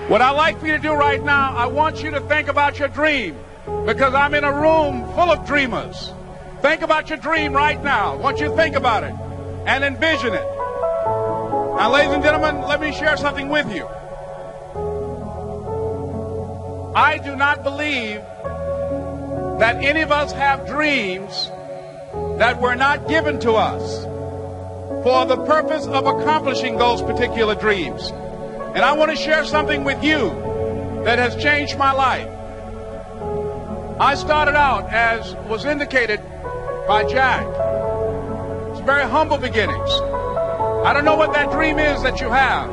What I'd like for you to do right now, I want you to think about your dream, because I'm in a room full of dreamers. Think about your dream right now. I want you to think about it and envision it. Now, ladies and gentlemen, let me share something with you. I do not believe that any of us have dreams that were not given to us for the purpose of accomplishing those particular dreams. And I want to share something with you that has changed my life. I started out, as was indicated by Jack, it's very humble beginnings. I don't know what that dream is that you have.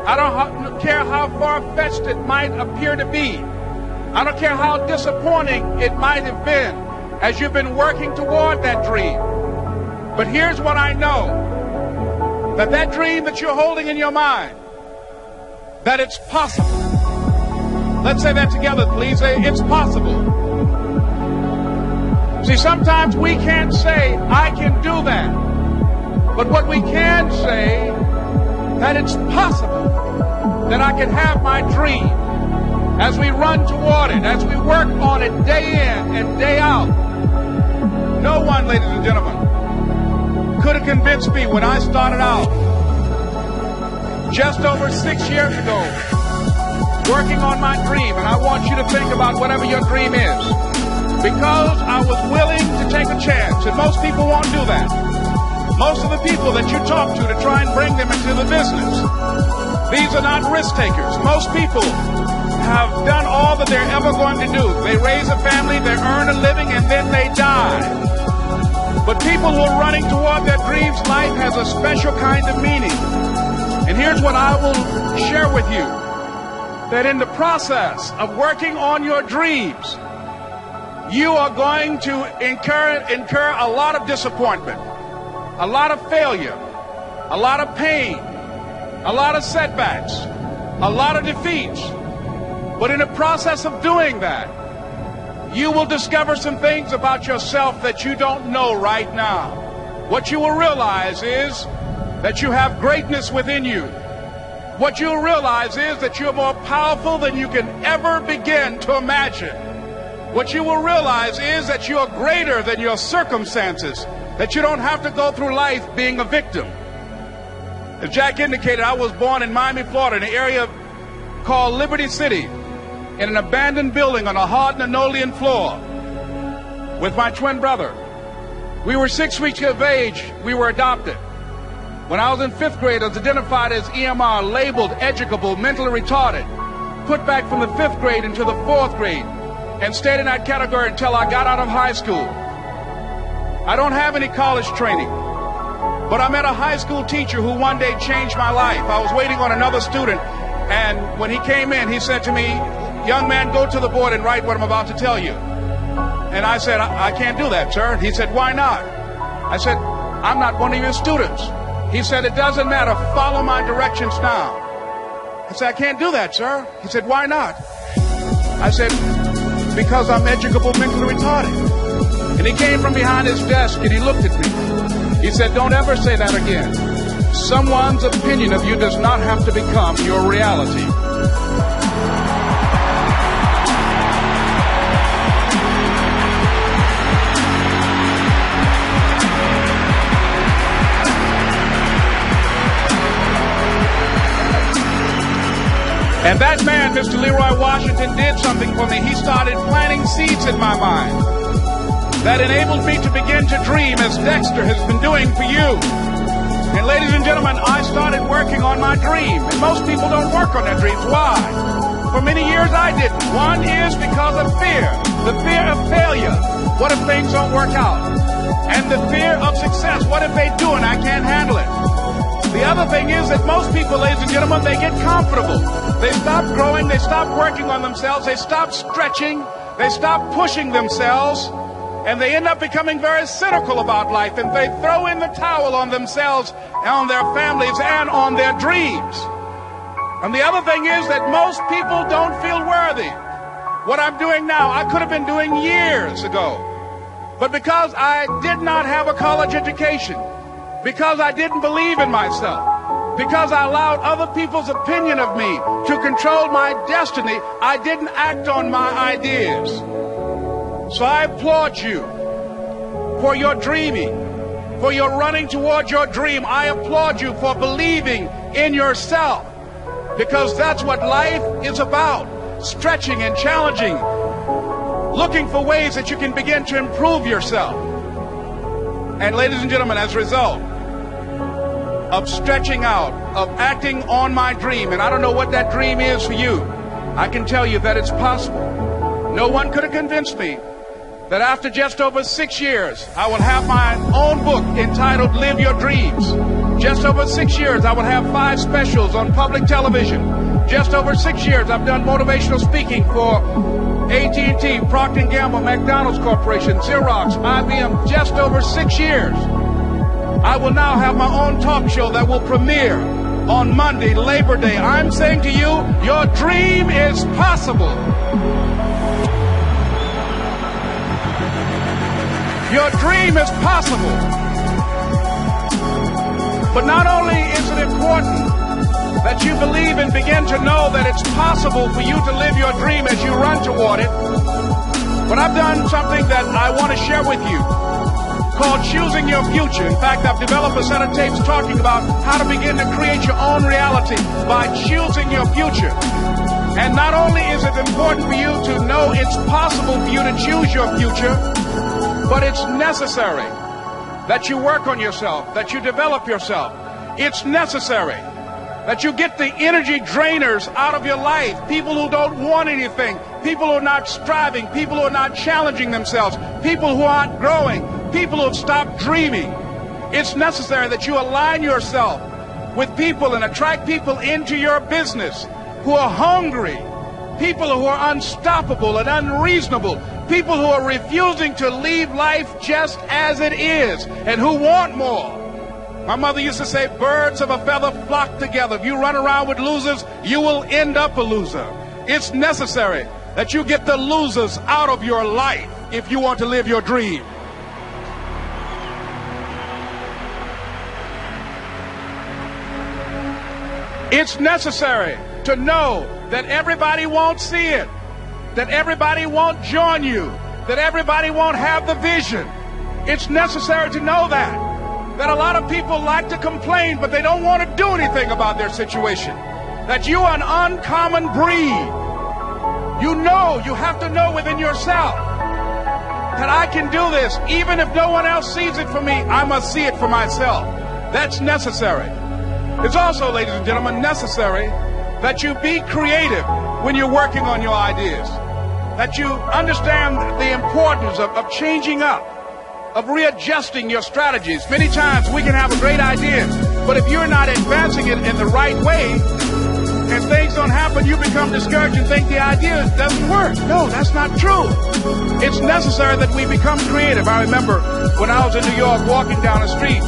I don't care how far-fetched it might appear to be. I don't care how disappointing it might have been as you've been working toward that dream. But here's what I know, that dream that you're holding in your mind, that it's possible. Let's say that together, please. Say, it's possible. See, sometimes we can't say, I can do that. But what we can say, that it's possible that I can have my dream as we run toward it, as we work on it day in and day out. No one, ladies and gentlemen, could have convinced me when I started out just over 6 years ago, working on my dream. And I want you to think about whatever your dream is, because I was willing to take a chance, and most people won't do that. Most of the people that you talk to try and bring them into the business, these are not risk takers. Most people have done all that they're ever going to do. They raise a family, they earn a living, and then they die. But people who are running toward their dreams, life has a special kind of meaning. And here's what I will share with you, that in the process of working on your dreams, you are going to incur a lot of disappointment, a lot of failure, a lot of pain, a lot of setbacks, a lot of defeats. But in the process of doing that, you will discover some things about yourself that you don't know right now. What you will realize is that you have greatness within you. What you'll realize is that you're more powerful than you can ever begin to imagine. What you will realize is that you are greater than your circumstances, that you don't have to go through life being a victim. As Jack indicated, I was born in Miami, Florida, in an area called Liberty City, in an abandoned building on a hard linoleum floor with my twin brother. We were 6 weeks of age. We were adopted. When I was in 5th grade, I was identified as EMR, labeled educable, mentally retarded, put back from the 5th grade into the 4th grade, and stayed in that category until I got out of high school. I don't have any college training, but I met a high school teacher who one day changed my life. I was waiting on another student, and when he came in, he said to me, "Young man, go to the board and write what I'm about to tell you." And I said, I can't do that, sir. He said, "Why not?" I said, "I'm not one of your students." He said, "It doesn't matter. Follow my directions now." I said, "I can't do that, sir." He said, "Why not?" I said, "Because I'm educable, mentally retarded." And he came from behind his desk and he looked at me. He said, "Don't ever say that again. Someone's opinion of you does not have to become your reality." And that man, Mr. Leroy Washington, did something for me. He started planting seeds in my mind that enabled me to begin to dream, as Dexter has been doing for you. And ladies and gentlemen, I started working on my dream. And most people don't work on their dreams. Why? For many years I didn't. One is because of fear. The fear of failure. What if things don't work out? And the fear of success. What if they do and I can't handle it? The other thing is that most people, ladies and gentlemen, they get comfortable. They stop growing, they stop working on themselves, they stop stretching, they stop pushing themselves, and they end up becoming very cynical about life, and they throw in the towel on themselves, and on their families, and on their dreams. And the other thing is that most people don't feel worthy. What I'm doing now, I could have been doing years ago. But because I did not have a college education, because I didn't believe in myself, Because I allowed other people's opinion of me to control my destiny, I didn't act on my ideas. So I applaud you for your dreaming, for your running toward your dream. I applaud you for believing in yourself, because that's what life is about, stretching and challenging, looking for ways that you can begin to improve yourself. And ladies and gentlemen, as a result of stretching out, of acting on my dream, and I don't know what that dream is for you, I can tell you that it's possible. No one could have convinced me that after just over 6 years, I will have my own book entitled Live Your Dreams. Just over 6 years, I will have 5 specials on public television. Just over 6 years, I've done motivational speaking for AT&T, Procter & Gamble, McDonald's Corporation, Xerox, IBM. Just over 6 years. I will now have my own talk show that will premiere on Monday, Labor Day. I'm saying to you, your dream is possible. Your dream is possible. But not only is it important that you believe and begin to know that it's possible for you to live your dream as you run toward it, but I've done something that I want to share with you called Choosing Your Future. In fact, I've developed a set of tapes talking about how to begin to create your own reality by choosing your future. And not only is it important for you to know it's possible for you to choose your future, but it's necessary that you work on yourself, that you develop yourself. It's necessary that you get the energy drainers out of your life, people who don't want anything, people who are not striving, people who are not challenging themselves, people who aren't growing, people who have stopped dreaming. It's necessary that you align yourself with people and attract people into your business who are hungry, people who are unstoppable and unreasonable, people who are refusing to leave life just as it is and who want more. My mother used to say, birds of a feather flock together. If you run around with losers, you will end up a loser. It's necessary that you get the losers out of your life if you want to live your dream. It's necessary to know that everybody won't see it, that everybody won't join you, that everybody won't have the vision. It's necessary to know that a lot of people like to complain, but they don't want to do anything about their situation, that you are an uncommon breed. You have to know within yourself that I can do this. Even if no one else sees it for me, I must see it for myself. That's necessary. It's also, ladies and gentlemen, necessary that you be creative when you're working on your ideas, that you understand the importance of changing up, of readjusting your strategies. Many times we can have a great idea, but if you're not advancing it in the right way and things don't happen, you become discouraged and think the idea doesn't work. No, that's not true. It's necessary that we become creative. I remember when I was in New York walking down the street,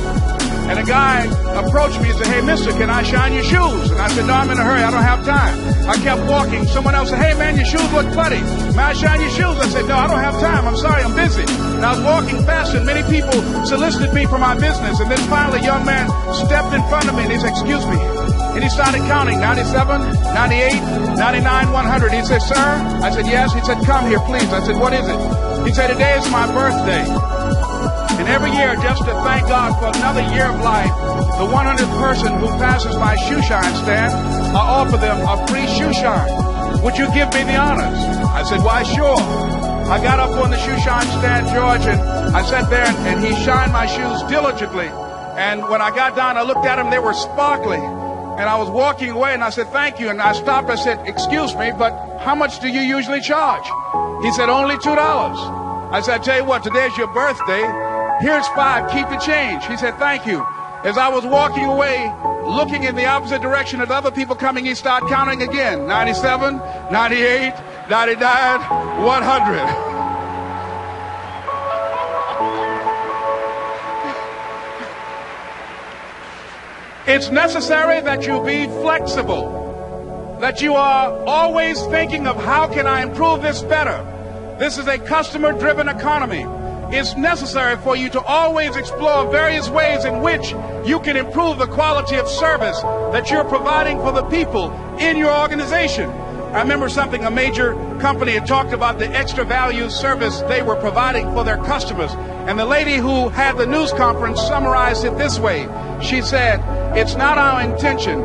and a guy approached me and said, "Hey, mister, can I shine your shoes?" And I said, "No, I'm in a hurry. I don't have time." I kept walking. Someone else said, "Hey, man, your shoes look funny. May I shine your shoes?" I said, "No, I don't have time. I'm sorry, I'm busy." And I was walking fast, and many people solicited me for my business. And then finally, a young man stepped in front of me, and he said, "Excuse me." And he started counting, 97, 98, 99, 100. He said, "Sir?" I said, "Yes." He said, "Come here, please." I said, "What is it?" He said, "Today is my birthday. And every year, just to thank God for another year of life, the 100th person who passes my shoe shine stand, I offer them a free shoe shine. Would you give me the honors?" I said, "Why, sure." I got up on the shoe shine stand, George, and I sat there, and he shined my shoes diligently. And when I got down, I looked at them, they were sparkling. And I was walking away, and I said, "Thank you." And I stopped, I said, "Excuse me, but how much do you usually charge?" He said, "Only $2. I said, "I tell you what, today's your birthday. Here's $5, keep the change." He said, "Thank you." As I was walking away, looking in the opposite direction at other people coming, he started counting again. 97, 98, 99, 100. It's necessary that you be flexible, that you are always thinking of how can I improve this better. This is a customer-driven economy. it's necessary for you to always explore various ways in which you can improve the quality of service that you're providing for the people in your organization. I remember something, a major company had talked about the extra value service they were providing for their customers. And the lady who had the news conference summarized it this way. She said, it's not our intention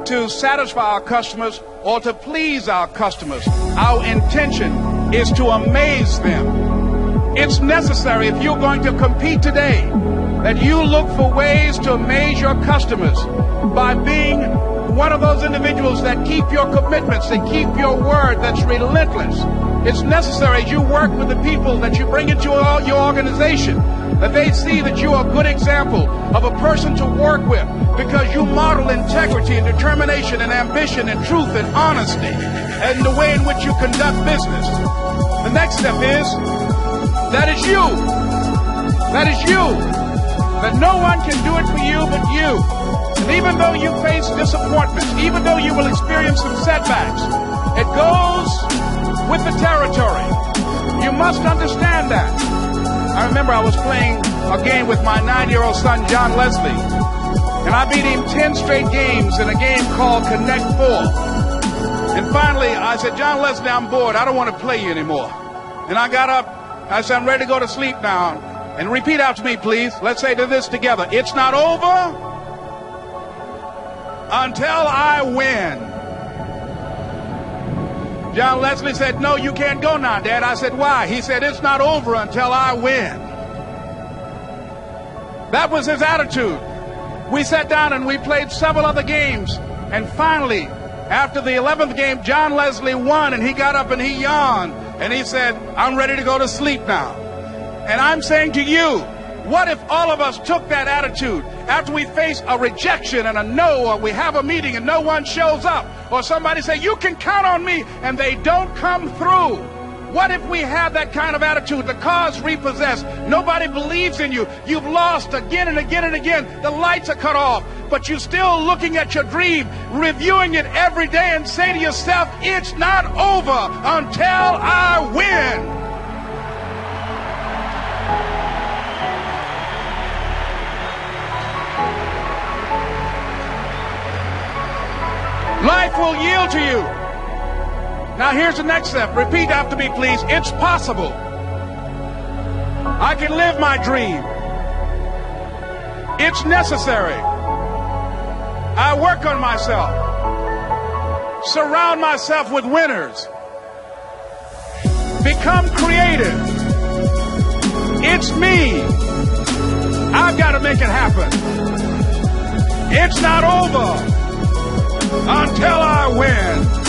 to satisfy our customers or to please our customers. Our intention is to amaze them. It's necessary, if you're going to compete today, that you look for ways to amaze your customers by being one of those individuals that keep your commitments, that keep your word, that's relentless. It's necessary as you work with the people that you bring into your organization, that they see that you are a good example of a person to work with, because you model integrity and determination and ambition and truth and honesty and the way in which you conduct business. The next step is, that is you. That is you. That no one can do it for you but you. And even though you face disappointments, even though you will experience some setbacks, it goes with the territory. You must understand that. I remember I was playing a game with my 9-year-old son, John Leslie, and I beat him 10 straight games in a game called Connect 4. And finally, I said, John Leslie, I'm bored. I don't want to play you anymore. And I got up. I said, I'm ready to go to sleep now. And repeat after me, please. Let's say this together. It's not over until I win. John Leslie said, no, you can't go now, Dad. I said, why? He said, it's not over until I win. That was his attitude. We sat down and we played several other games. And finally, after the 11th game, John Leslie won, and he got up and he yawned. And he said, I'm ready to go to sleep now. And I'm saying to you, what if all of us took that attitude after we face a rejection and a no, or we have a meeting and no one shows up, or somebody say, you can count on me, and they don't come through? What if we have that kind of attitude? The car's repossessed. Nobody believes in you. You've lost again and again and again. The lights are cut off, but you're still looking at your dream, reviewing it every day, and say to yourself, it's not over until I win. Life will yield to you. Now here's the next step. Repeat after me, please. It's possible. I can live my dream. It's necessary. I work on myself. Surround myself with winners. Become creative. It's me. I've got to make it happen. It's not over until I win.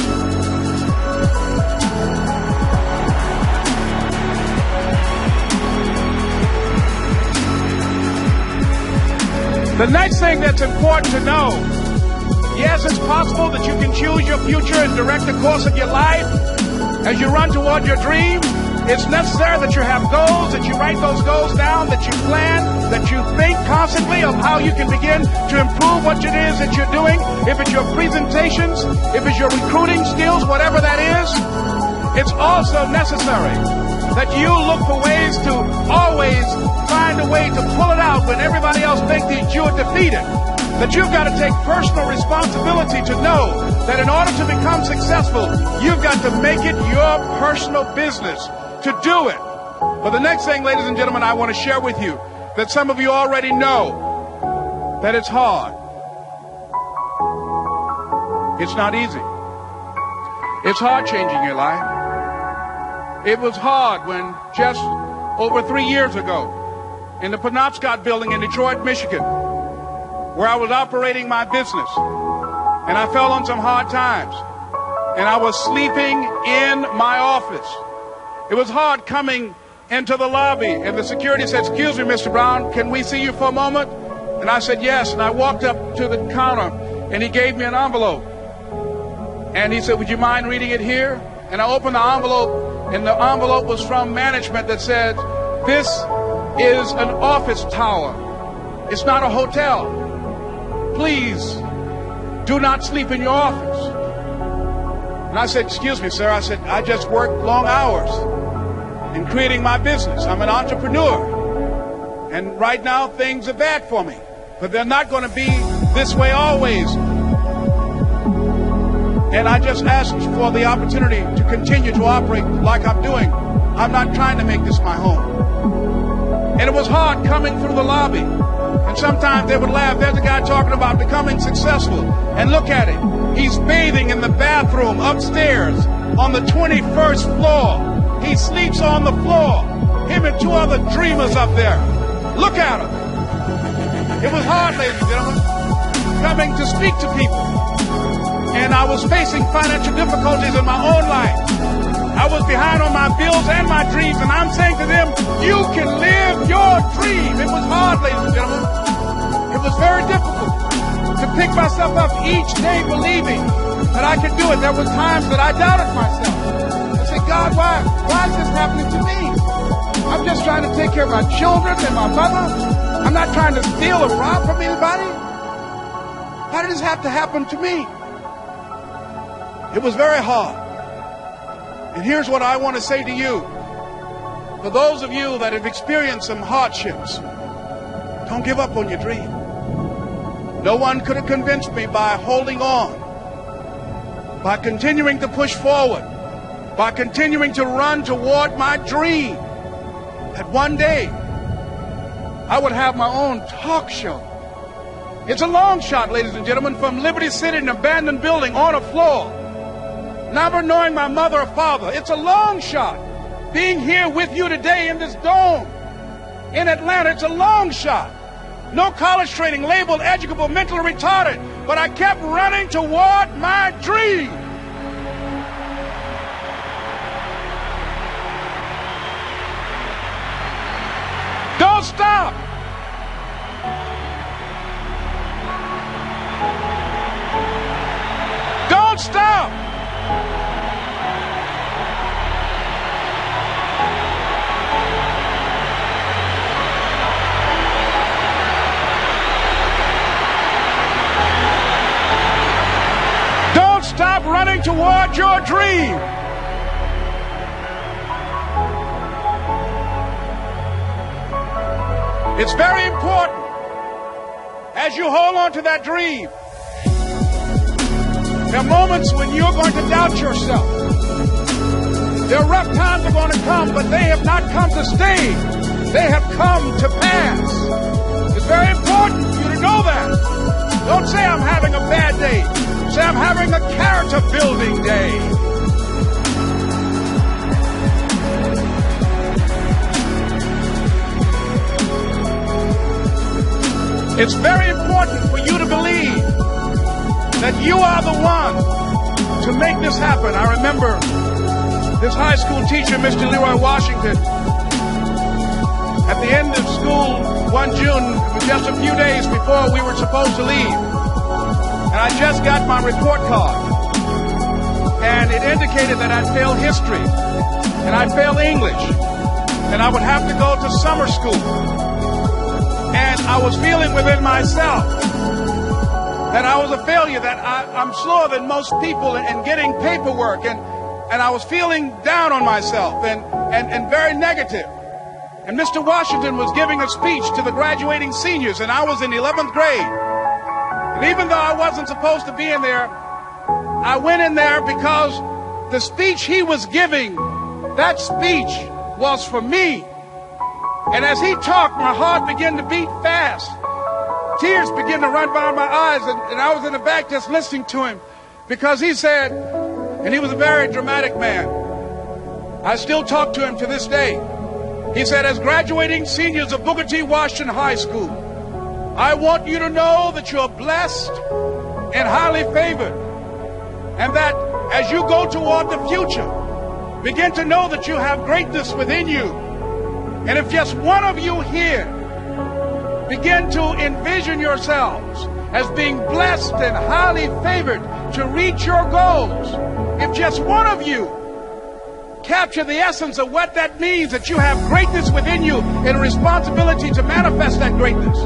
The next thing that's important to know, yes, it's possible that you can choose your future and direct the course of your life as you run toward your dream. It's necessary that you have goals, that you write those goals down, that you plan, that you think constantly of how you can begin to improve what it is that you're doing. If it's your presentations, if it's your recruiting skills, whatever that is, it's also necessary that you look for ways to always find a way to pull it out when everybody else thinks that you're defeated. That you've got to take personal responsibility to know that in order to become successful, you've got to make it your personal business to do it. But the next thing, ladies and gentlemen, I want to share with you that some of you already know that it's hard. It's not easy. It's hard changing your life. It was hard when just over 3 years ago in the Penobscot building in Detroit, Michigan, where I was operating my business, and I fell on some hard times, and I was sleeping in my office. It was hard coming into the lobby, and the security said, excuse me, Mr. Brown, can we see you for a moment? And I said, yes. And I walked up to the counter, and he gave me an envelope. And he said, would you mind reading it here? And I opened the envelope, and the envelope was from management that said, this is an office tower. It's not a hotel. Please do not sleep in your office. And I said, excuse me, sir. I said, I just worked long hours. in creating my business. I'm an entrepreneur. And right now, things are bad for me. But they're not going to be this way always. And I just asked for the opportunity to continue to operate like I'm doing. I'm not trying to make this my home. And it was hard coming through the lobby. And sometimes they would laugh. There's a guy talking about becoming successful. And look at him. He's bathing in the bathroom upstairs on the 21st floor. He sleeps on the floor. Him and two other dreamers up there. Look at him. It was hard, ladies and gentlemen, coming to speak to people. And I was facing financial difficulties in my own life. I was behind on my bills and my dreams, and I'm saying to them, you can live your dream. It was hard, ladies and gentlemen. It was very difficult to pick myself up each day believing that I could do it. There were times that I doubted myself. I said, God, why is this happening to me? I'm just trying to take care of my children and my mother. I'm not trying to steal or rob from anybody. Why did this have to happen to me? It was very hard. And here's what I want to say to you. For those of you that have experienced some hardships, don't give up on your dream. No one could have convinced me by holding on, by continuing to push forward, by continuing to run toward my dream, that one day I would have my own talk show. It's a long shot, ladies and gentlemen, from Liberty City, an abandoned building on a floor. Never knowing my mother or father. It's a long shot. Being here with you today in this dome in Atlanta, it's a long shot. No college training, labeled educable, mentally retarded, but I kept running toward my dream. Don't stop. Don't stop. Stop running toward your dream. It's very important as you hold on to that dream. There are moments when you're going to doubt yourself. There are rough times are going to come, but they have not come to stay. They have come to pass. It's very important for you to know that. Don't say I'm having a bad day. Say I'm having a character building day. It's very important for you to believe that you are the one to make this happen. I remember this high school teacher, Mr. Leroy Washington, at the end of school one June, it was just a few days before we were supposed to leave. And I just got my report card, and it indicated that I'd failed history, and I'd failed English, and I would have to go to summer school. And I was feeling within myself that I was a failure, that I'm slower than most people in getting paperwork, and I was feeling down on myself and very negative. And Mr. Washington was giving a speech to the graduating seniors, and I was in 11th grade. And even though I wasn't supposed to be in there, I went in there because the speech he was giving, that speech was for me. And as he talked, my heart began to beat fast. Tears began to run down my eyes, and I was in the back just listening to him because he said, and he was a very dramatic man. I still talk to him to this day. He said, as graduating seniors of Booker T. Washington High School, I want you to know that you're blessed and highly favored, and that as you go toward the future, begin to know that you have greatness within you. And if just one of you here begin to envision yourselves as being blessed and highly favored to reach your goals, if just one of you capture the essence of what that means, that you have greatness within you and a responsibility to manifest that greatness,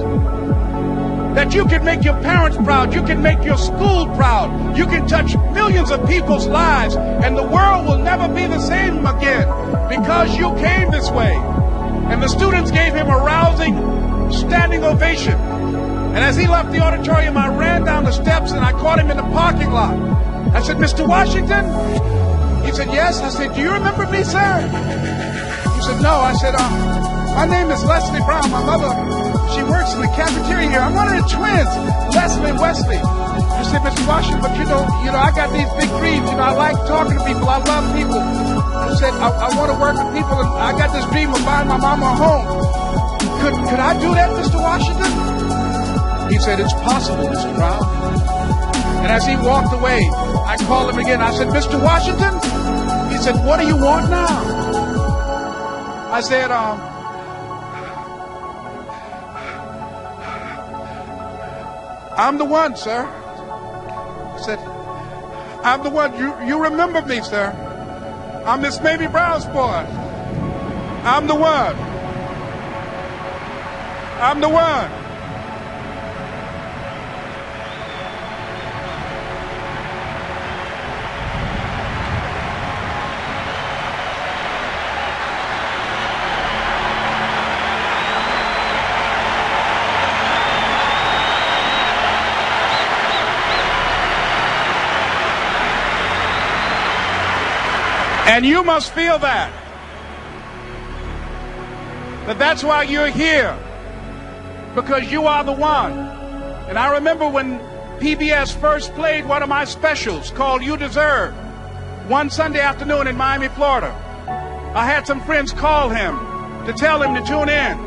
that you can make your parents proud, you can make your school proud, you can touch millions of people's lives, and the world will never never be the same again because you came this way. And the students gave him a rousing standing ovation. And as he left the auditorium, I ran down the steps and I caught him in the parking lot. I said, Mr. Washington? He said, yes. I said, do you remember me, sir? He said, no. I said, my name is Leslie Brown. My mother, she works in the cafeteria here. I'm one of the twins, Leslie and Wesley. I said, Mr. Washington, but you know, I got these big dreams. I like talking to people. I love people. I said, I want to work with people, and I got this dream of buying my mama a home. Could I do that, Mr. Washington? He said, it's possible, Mr. Brown. And as he walked away, I called him again. I said, Mr. Washington? He said, what do you want now? I said, I'm the one, sir. I said, I'm the one. You remember me, sir. I'm Miss Mamie Brown's boy. I'm the one. I'm the one. And you must feel that that's why you're here, because you are the one. And I remember when PBS first played one of my specials called You Deserve, one Sunday afternoon in Miami, Florida. I had some friends call him to tell him to tune in.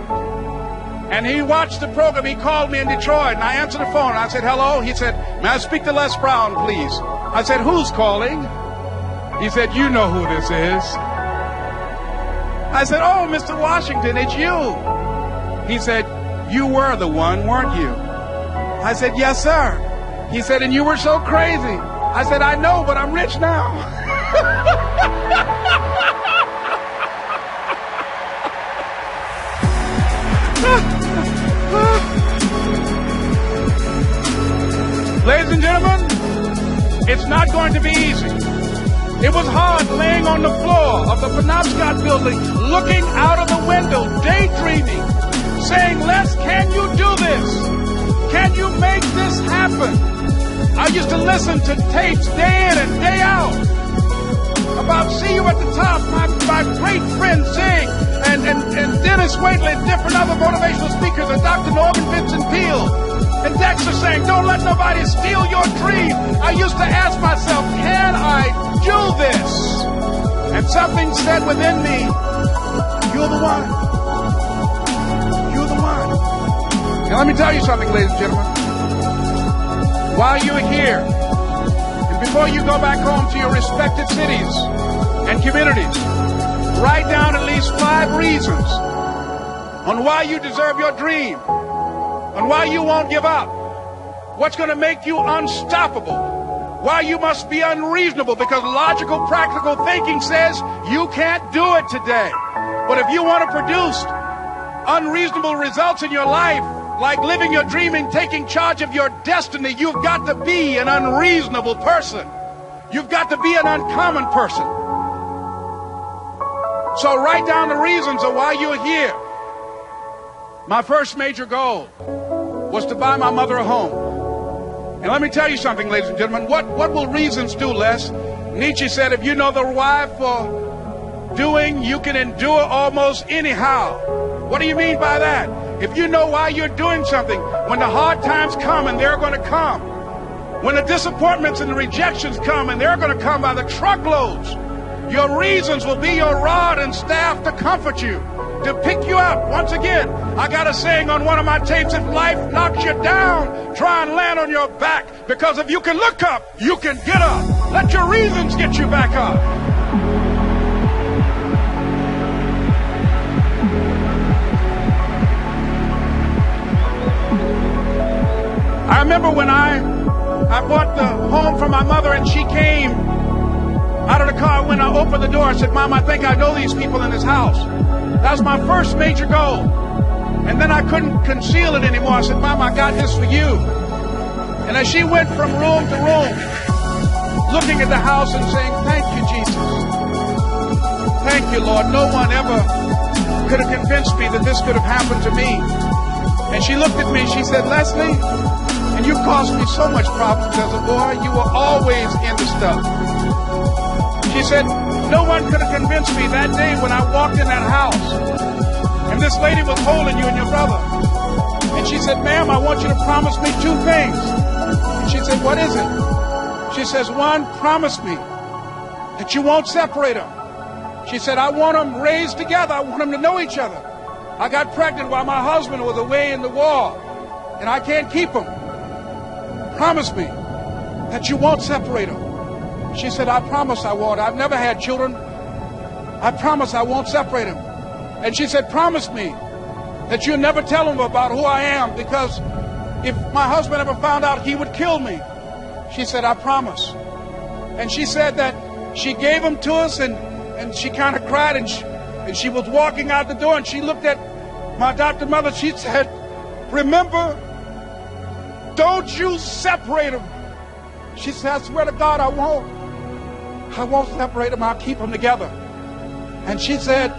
And he watched the program. He called me in Detroit, and I answered the phone. I said, hello. He said, may I speak to Les Brown, please? I said, who's calling? He said, you know who this is. I said, oh, Mr. Washington, it's you. He said, you were the one, weren't you? I said, yes, sir. He said, and you were so crazy. I said, I know, but I'm rich now. Ladies and gentlemen, it's not going to be easy. It was hard laying on the floor of the Penobscot building, looking out of the window, daydreaming, saying, Les, can you do this? Can you make this happen? I used to listen to tapes day in and day out about See You at the Top, my great friend Zig, and Dennis Waitley, and different other motivational speakers, and Dr. Norman Vincent Peale, and Dexter saying, don't let nobody steal your dream. I used to ask myself, can I do this? And something said within me, you're the one. You're the one. Now let me tell you something, ladies and gentlemen. While you're here, and before you go back home to your respected cities and communities, write down at least 5 reasons on why you deserve your dream, on why you won't give up, what's going to make you unstoppable, why you must be unreasonable, because logical, practical thinking says you can't do it today. But if you want to produce unreasonable results in your life, like living your dream and taking charge of your destiny, you've got to be an unreasonable person. You've got to be an uncommon person. So write down the reasons of why you're here. My first major goal was to buy my mother a home. And let me tell you something, ladies and gentlemen. What will reasons do, Les? Nietzsche said, if you know the why for doing, you can endure almost anyhow. What do you mean by that? If you know why you're doing something, when the hard times come, and they're going to come, when the disappointments and the rejections come, and they're going to come by the truckloads, your reasons will be your rod and staff to comfort you, to pick you up. Once again, I got a saying on one of my tapes, if life knocks you down, try and land on your back, because if you can look up, you can get up. Let your reasons get you back up. I remember when I bought the home for my mother, and she came out of the car. When I opened the door, I said, Mom, I think I know these people in this house. That was my first major goal. And then I couldn't conceal it anymore. I said, Mom, I got this for you. And as she went from room to room, looking at the house and saying, thank you, Jesus. Lord, no one ever could have convinced me that this could have happened to me. And she looked at me, she said, Leslie, and you caused me so much problems as a boy. You were always into stuff. She said, no one could have convinced me that day when I walked in that house and this lady was holding you and your brother. And she said, ma'am, I want you to promise me two things. And she said, what is it? She says, one, promise me that you won't separate them. She said, I want them raised together. I want them to know each other. I got pregnant while my husband was away in the war, and I can't keep them. Promise me that you won't separate them. She said, I promise I won't. I've never had children. I promise I won't separate them. And she said, promise me that you'll never tell them about who I am, because if my husband ever found out, he would kill me. She said, I promise. And she said that she gave them to us, and she kind of cried, and she was walking out the door, and she looked at my adopted mother. She said, remember, don't you separate them. She said, I swear to God, I won't separate them. I'll keep them together. And she said,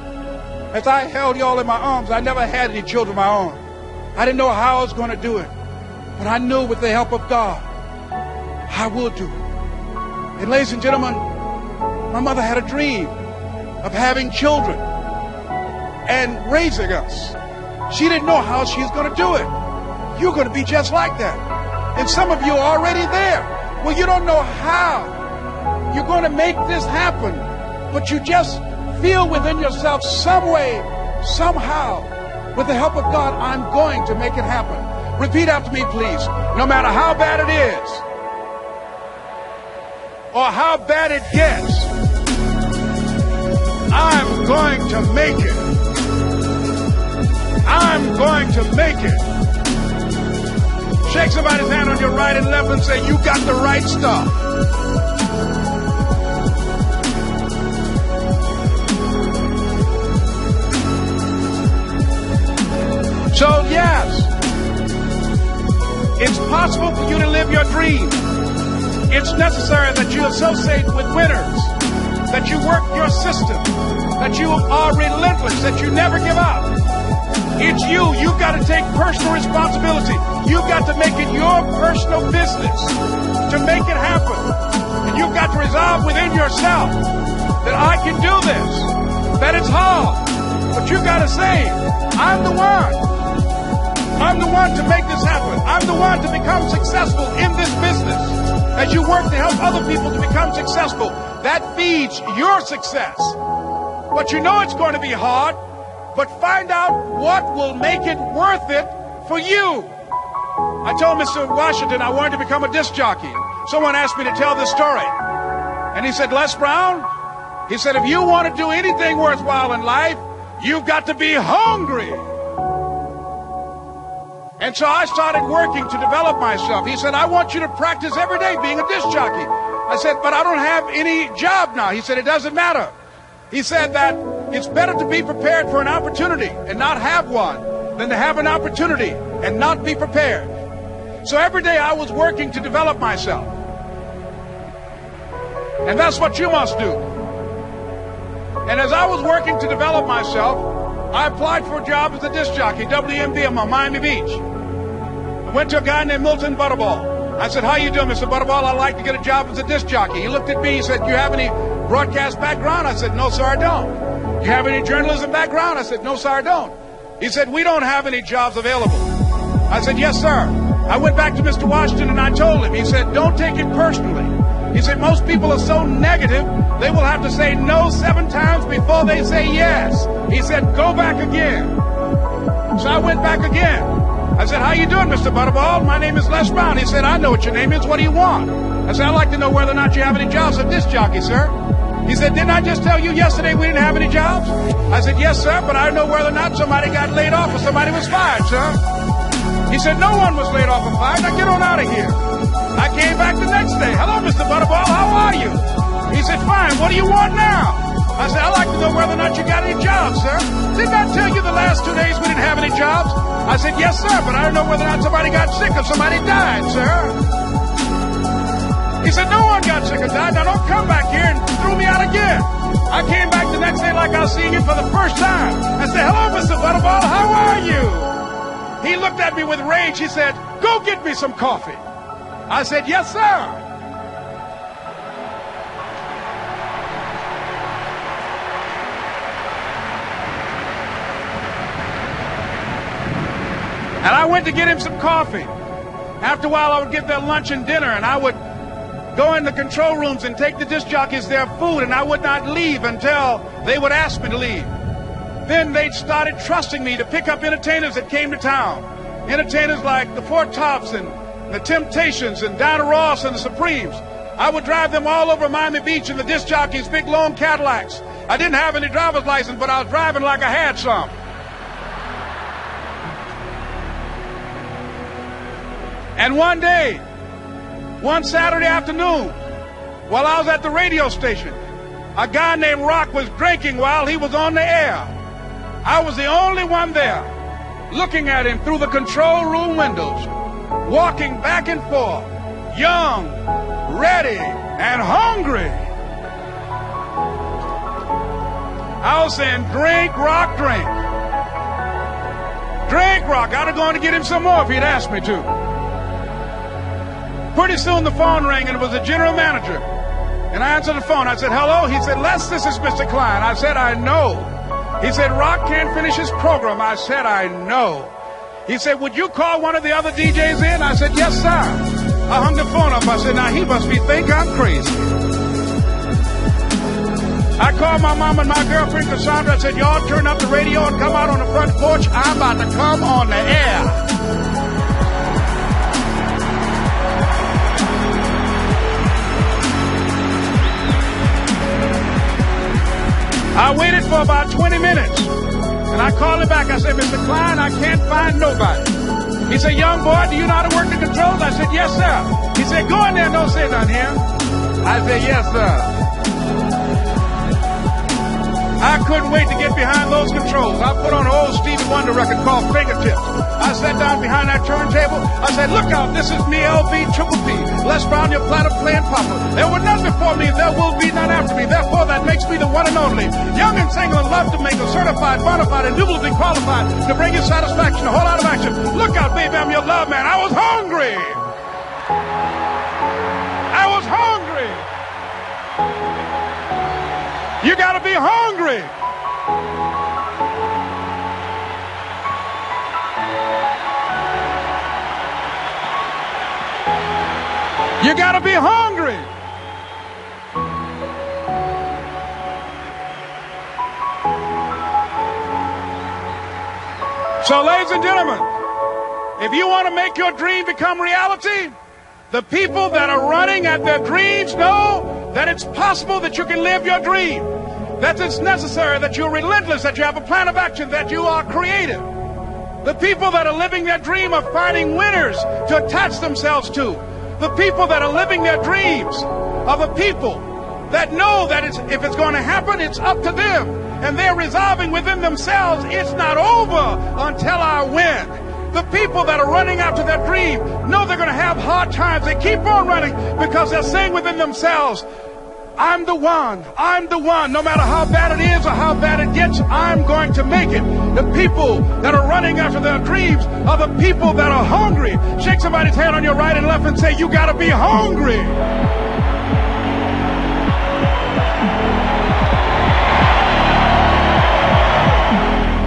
as I held y'all in my arms, I never had any children of my own. I didn't know how I was going to do it, but I knew with the help of God, I would do it. And ladies and gentlemen, my mother had a dream of having children and raising us. She didn't know how she was going to do it. You're going to be just like that. And some of you are already there. Well, you don't know how you're going to make this happen, but you just feel within yourself some way, somehow, with the help of God, I'm going to make it happen. Repeat after me, please. No matter how bad it is, or how bad it gets, I'm going to make it. I'm going to make it. Shake somebody's hand on your right and left and say, you got the right stuff. So yes, it's possible for you to live your dream. It's necessary that you associate with winners, that you work your system, that you are relentless, that you never give up. It's you. You've got to take personal responsibility. You've got to make it your personal business to make it happen. And you've got to resolve within yourself that I can do this, that it's hard, but you've got to say, I'm the one. I'm the one to make this happen. I'm the one to become successful in this business. As you work to help other people to become successful, that feeds your success. But you know it's going to be hard, but find out what will make it worth it for you. I told Mr. Washington I wanted to become a disc jockey. Someone asked me to tell this story. And he said, Les Brown, he said, if you want to do anything worthwhile in life, you've got to be hungry. And so I started working to develop myself. He said, I want you to practice every day being a disc jockey. I said, but I don't have any job now. He said, it doesn't matter. He said that it's better to be prepared for an opportunity and not have one than to have an opportunity and not be prepared. So every day I was working to develop myself. And that's what you must do. And as I was working to develop myself, I applied for a job as a disc jockey, WMBM on Miami Beach. I went to a guy named Milton Butterball. I said, how you doing, Mr. Butterball? I'd like to get a job as a disc jockey. He looked at me, he said, do you have any broadcast background? I said, no, sir, I don't. Do you have any journalism background? I said, no, sir, I don't. He said, we don't have any jobs available. I said, yes, sir. I went back to Mr. Washington and I told him. He said, don't take it personally. He said, most people are so negative, they will have to say no 7 times before they say yes. He said, go back again. So I went back again. I said, how you doing, Mr. Butterball? My name is Les Brown. He said, I know what your name is. What do you want? I said, I'd like to know whether or not you have any jobs as a disc jockey, sir. He said, didn't I just tell you yesterday we didn't have any jobs? I said, yes, sir, but I don't know whether or not somebody got laid off or somebody was fired, sir. He said, no one was laid off or fired. Now get on out of here. I came back the next day. Hello, Mr. Butterball. How are you? He said, fine. What do you want now? I said, I'd like to know whether or not you got any jobs, sir. Didn't I tell you the last 2 days we didn't have any jobs? I said, yes, sir, but I don't know whether or not somebody got sick or somebody died, sir. He said, no one got sick or died. Now don't come back here and throw me out again. I came back the next day like I seeing him for the first time. I said, hello, Mr. Butterball, how are you? He looked at me with rage. He said, go get me some coffee. I said, yes, sir. And I went to get him some coffee. After a while, I would get their lunch and dinner, and I would go in the control rooms and take the disc jockeys their food, and I would not leave until they would ask me to leave. Then they started trusting me to pick up entertainers that came to town. Entertainers like the Four Tops and the Temptations and Diana Ross and the Supremes. I would drive them all over Miami Beach in the disc jockeys' big long Cadillacs. I didn't have any driver's license, but I was driving like I had some. And one day, one Saturday afternoon, while I was at the radio station, a guy named Rock was drinking while he was on the air. I was the only one there, looking at him through the control room windows, walking back and forth, young, ready, and hungry. I was saying, drink, Rock, drink. Drink, Rock. I'd have gone to get him some more if he'd asked me to. Pretty soon the phone rang, and it was the general manager. And I answered the phone. I said, hello? He said, Les, this is Mr. Klein. I said, I know. He said, Rock can't finish his program. I said, I know. He said, would you call one of the other DJs in? I said, yes, sir. I hung the phone up. I said, now he must think I'm crazy. I called my mom and my girlfriend, Cassandra. I said, y'all turn up the radio and come out on the front porch. I'm about to come on the air. I waited for about 20 minutes, and I called him back. I said, Mr. Klein, I can't find nobody. He said, young boy, do you know how to work the controls? I said, yes, sir. He said, go in there and don't say nothing here. I said, yes, sir. I couldn't wait to get behind those controls. I put on an old Stevie Wonder record called Fingertips. I sat down behind that turntable. I said, look out, this is me, LB, Triple P. Les Brown, your platter playing papa. There were none before me, there will be none after me. Therefore, that makes me the one and only. Young and single and love to make a certified, bona fide, indubitably qualified to bring you satisfaction, a whole lot of action. Look out, baby, I'm your love man. I was hungry. I was hungry. You gotta be hungry. You gotta be hungry. So, ladies and gentlemen, if you want to make your dream become reality, the people that are running at their dreams know that it's possible that you can live your dream, that it's necessary, that you're relentless, that you have a plan of action, that you are creative. The people that are living their dream are finding winners to attach themselves to. The people that are living their dreams are the people that know that if it's going to happen, it's up to them. And they're resolving within themselves, it's not over until I win. The people that are running after their dream know they're going to have hard times. They keep on running because they're saying within themselves, I'm the one. I'm the one. No matter how bad it is or how bad it gets, I'm going to make it. The people that are running after their dreams are the people that are hungry. Shake somebody's hand on your right and left and say, you got to be hungry.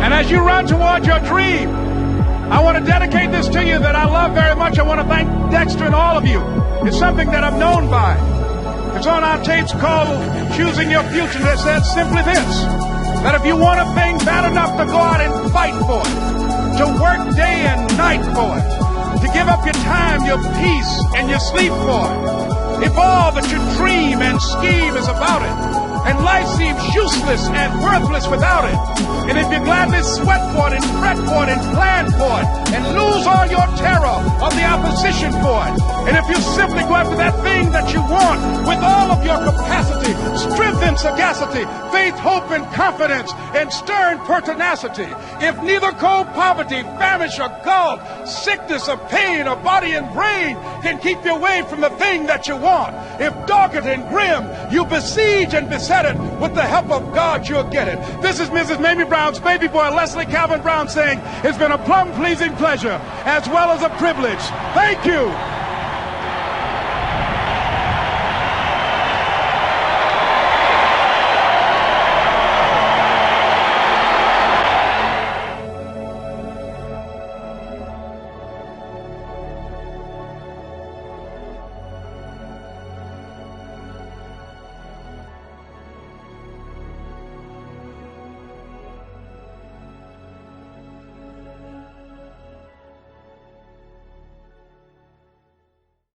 And as you run towards your dream, I want to dedicate this to you that I love very much. I want to thank Dexter and all of you. It's something that I'm known by. It's on our tapes called Choosing Your Future. That says simply this, that if you want a thing bad enough to go out and fight for it, to work day and night for it, to give up your time, your peace, and your sleep for it, if all that you dream and scheme is about it, and life seems useless and worthless without it, and if you gladly sweat for it and fret for it and plan for it and lose all your terror of the opposition for it, and if you simply go after that thing that you want with all of your capacity, strength and sagacity, faith, hope and confidence, and stern pertinacity, if neither cold poverty, famish or gulf, sickness or pain or body and brain can keep you away from the thing that you want, if dogged and grim you besiege and beset it with the help of God, you'll get it. This is Mrs. Mamie Brown's baby boy, Leslie Calvin Brown, saying it's been a plum-pleasing pleasure as well as a privilege. Thank you.